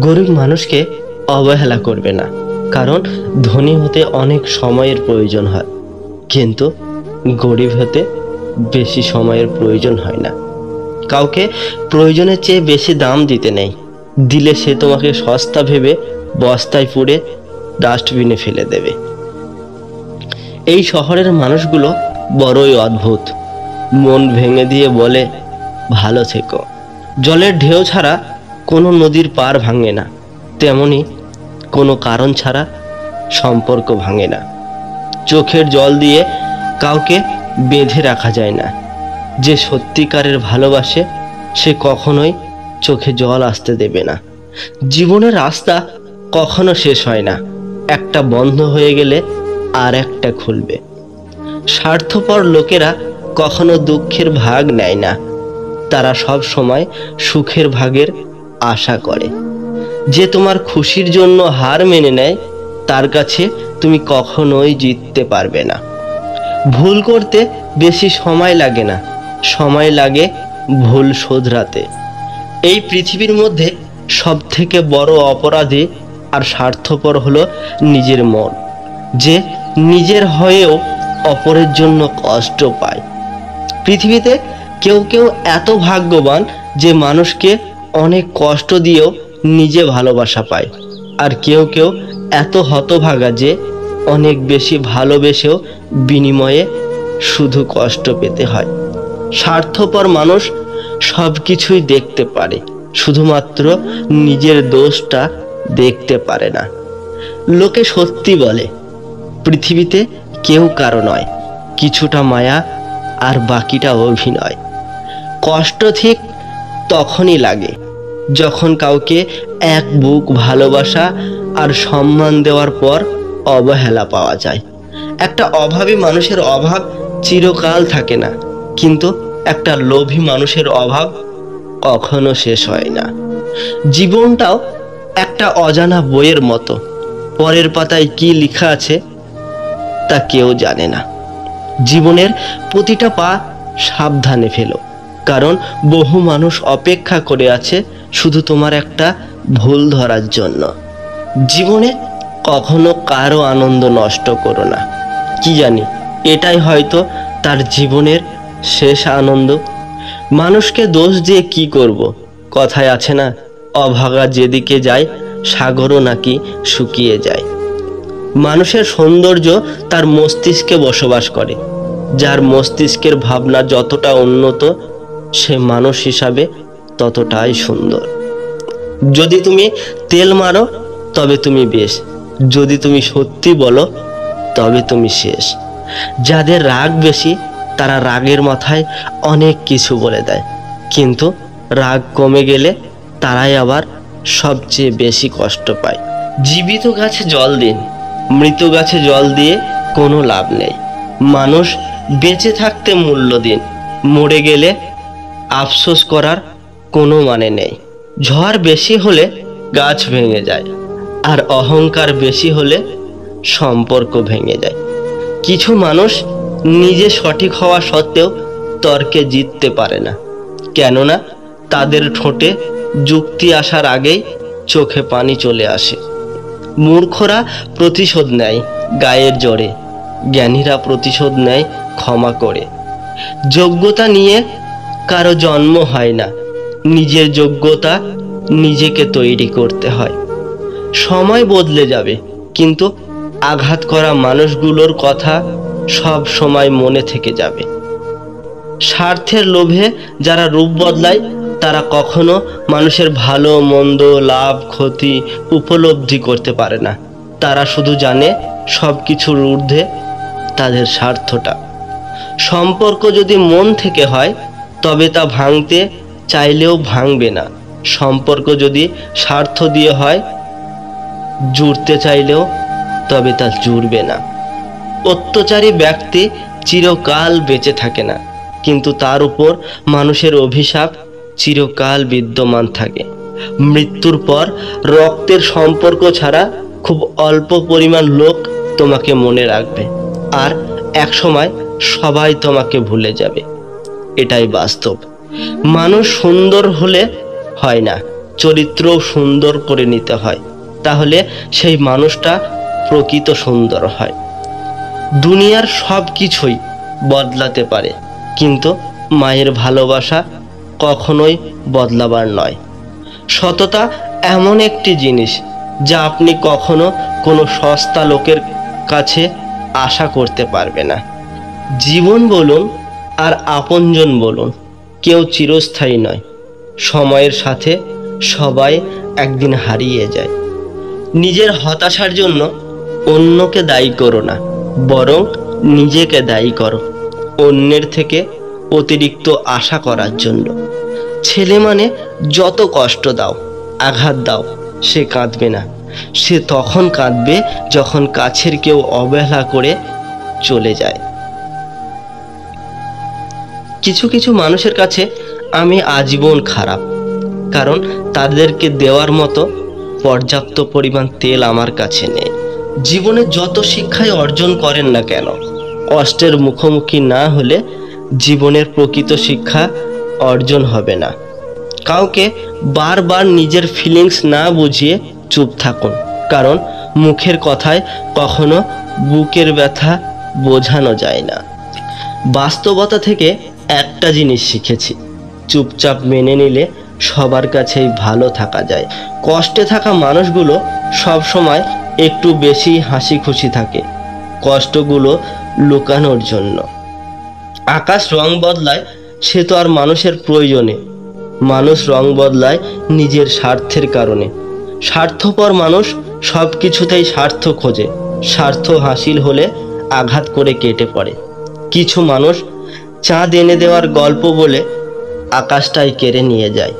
গরিব মানুষকে অবহেলা করবে না, কারণ ধনী হতে অনেক সময়ের প্রয়োজন হয়, কিন্তু গরিব হতে বেশি সময়ের প্রয়োজন হয় না। কাউকে প্রয়োজনের চেয়ে বেশি দাম দিতে নেই, দিলে সে তোমাকে সস্তা ভেবে বস্তায় পুরে ডাস্টবিনে ফেলে দেবে। এই শহরের মানুষগুলো বড়ই অদ্ভুত। মন ভেঙে দিয়ে বলে ভালো থেকো। জলের ঢেউ ছাড়া কোনো নদীর পার ভাঙে না, তেমনি কোনো কারণ ছাড়া সম্পর্ক ভাঙে না। চোখের জল দিয়ে কাউকে বেঁধে রাখা যায় না। যে সত্যিকারের ভালোবাসে সে কখনোই চোখে জল আসতে দেবে না। জীবনের রাস্তা কখনো শেষ হয় না, একটা বন্ধ হয়ে গেলে আর একটা খুলবে। স্বার্থপর লোকেরা কখনো দুঃখের ভাগ নেয় না, তারা সব সময় সুখের ভাগের আশা করে। যে তোমার খুশির জন্য হার মেনে নেয় তার কাছে তুমি কখনোই জিততে পারবে না। ভুল করতে বেশি সময় লাগে না, সময় লাগে ভুল শোধরাতে। এই পৃথিবীর মধ্যে সব থেকে বড় অপরাধী আর স্বার্থপর হলো নিজের মন, যে নিজের হয়েও অপরের জন্য কষ্ট পায়। পৃথিবীতে কেউ কেউ এত ভাগ্যবান যে মানুষকে অনেক কষ্ট দিয়েও নিজে ভালোবাসা পায়, আর কেউ কেউ এত হতভাগা যে অনেক বেশি ভালোবেসেও বিনিময়ে শুধু কষ্ট পেতে হয়। স্বার্থপর মানুষ সব কিছুই দেখতে পারে, শুধুমাত্র নিজের দোষটা দেখতে পারে না। লোকে সত্যি বলে, পৃথিবীতে কেউ কারো নয়, কিছুটা মায়া আর বাকিটা অভিনয়। কষ্ট ঠিক তখনই লাগে যখন কাউকে এক বুক ভালোবাসা আর সম্মান দেওয়ার পর অবহেলা পাওয়া যায়। একটা অভাবী মানুষের অভাব চিরকাল থাকে না, কিন্তু একটা লোভী মানুষের অভাব কখনো শেষ হয় না। জীবনটাও একটা অজানা বইয়ের মতো, পরের পাতায় কি লেখা আছে তা কেউ জানে না। জীবনের প্রতিটা পা সাবধানে ফেলো, কারণ বহু মানুষ অপেক্ষা করে আছে শুধু তোমার একটা ভুল ধরার জন্য। জীবনে কখনো কারো আনন্দ নষ্ট করো না, কি জানি এটাই হয়তো তার জীবনের শেষ আনন্দ। মানুষকে দোষ দিয়ে কি করব? কথায় আছে না, অভাগা যেদিকে যায় সাগরও নাকি শুকিয়ে যায়। মানুষের সৌন্দর্য তার মস্তিষ্কে বসবাস করে। যার মস্তিষ্কের ভাবনা যতটা উন্নত সে মানুষ হিসাবে ততটাই সুন্দর। যদি তুমি তেল মারো তবে তুমি বেশ, যদি তুমি সত্যি বলো তবে তুমি শেষ। যাদের রাগ বেশি তারা রাগের মাথায় অনেক কিছু বলে দেয়, কিন্তু রাগ কমে গেলে তারাই আবার সবচেয়ে বেশি কষ্ট পায়। জীবিত গাছে জল দিন, মৃত গাছে জল দিয়ে কোনো লাভ নেই। মানুষ বেঁচে থাকতে মূল্য দিন, মরে গেলে আফসোস করার কোনো মানে নেই। ঝড় বেশি হলে গাছ ভেঙে যায়, আর অহংকার বেশি হলে সম্পর্ক ভেঙে যায়। কিছু মানুষ নিজে সঠিক হওয়া সত্ত্বেও তর্কে জিততে পারে না, কেননা তাদের ঠোঁটে যুক্তি আসার আগেই চোখে পানি চলে আসে। মূর্খরা প্রতিশোধ নেয় গায়ের জোরে, জ্ঞানীরা প্রতিশোধ নেয় ক্ষমা করে। যোগ্যতা নিয়ে কারো জন্ম হয় না, নিজের যোগ্যতা নিজেকে তৈরি করতে হয়। সময় বদলে যাবে, কিন্তু আঘাত করা মানুষগুলোর কথা সব সময় মনে থেকে যাবে। স্বার্থের লোভে যারা রূপ বদলায় তারা কখনো মানুষের ভালো মন্দ, লাভ ক্ষতি উপলব্ধি করতে পারে না। তারা শুধু জানে সব কিছুর ঊর্ধ্বে তাদের স্বার্থটা। সম্পর্ক যদি মন থেকে হয় তবে তা ভাঙতে চাইলেও ভাঙবে না। সম্পর্ক যদি স্বার্থ দিয়ে হয়, জুড়তে চাইলেও তবে তা জুড়বে না। অত্যাচারী ব্যক্তি চিরকাল বেঁচে থাকে না, কিন্তু তার উপর মানুষের অভিশাপ চিরকাল বিদ্যমান থাকে। মৃত্যুর পর রক্তের সম্পর্ক ছাড়া খুব অল্প পরিমাণ লোক তোমাকে মনে রাখবে, আর একসময় সবাই তোমাকে ভুলে যাবে। এটাই বাস্তব। মানুষ সুন্দর হলে হয় না, চরিত্রও সুন্দর করে নিতে হয়, তাহলে সেই মানুষটা প্রকৃত সুন্দর হয়। দুনিয়ার সব কিছুই বদলাতে পারে, কিন্তু মায়ের ভালোবাসা কখনোই বদলাবার নয়। সততা এমন একটি জিনিস যা আপনি কখনো কোনো সস্তা লোকের কাছে আশা করতে পারবে না। জীবন বলুন আর আপনজন বলুন, কেউ চিরস্থায়ী নয়। সময়ের সাথে সবাই একদিন হারিয়ে যায়। নিজের হতাশার জন্য অন্যকে দায়ী করো না, বরং নিজেকে দায়ী করো অন্যের থেকে অতিরিক্ত আশা করার জন্য। ছেলে মানে যত কষ্ট দাও, আঘাত দাও, সে কাঁদবে না। সে তখন কাঁদবে যখন কাছের কেউ অবহেলা করে চলে যায়। কিছু কিছু মানুষের কাছে আমি আজীবন খারাপ, কারণ তাদেরকে দেওয়ার মতো পর্যাপ্ত পরিমাণ তেল আমার কাছে নেই। জীবনে যত শিক্ষাই অর্জন করেন না কেন, কষ্টের মুখোমুখি না হলে জীবনের প্রকৃত শিক্ষা অর্জন হবে না। কাউকে বারবার নিজের ফিলিংস না বুঝিয়ে চুপ থাকুন, কারণ মুখের কথায় কখনো বুকের ব্যথা বোঝানো যায় না। বাস্তবতা থেকে একটা জিনিস শিখেছি, চুপচাপ মেনে নিলে সবার কাছেই ভালো থাকা যায়। কষ্টে থাকা মানুষগুলো সব সময় একটু বেশি হাসি খুশি থাকে, কষ্টগুলো লুকানোর জন্য। আকাশ রং বদলায়, সে তো আর মানুষের প্রয়োজনে। মানুষ রং বদলায় নিজের স্বার্থের কারণে। স্বার্থপর মানুষ সব কিছুতেই স্বার্থ খোঁজে, স্বার্থ হাসিল হলে আঘাত করে কেটে পড়ে। কিছু মানুষ চাঁদ এনে দেওয়ার গল্প বলে আকাশটাই কেড়ে নিয়ে যায়।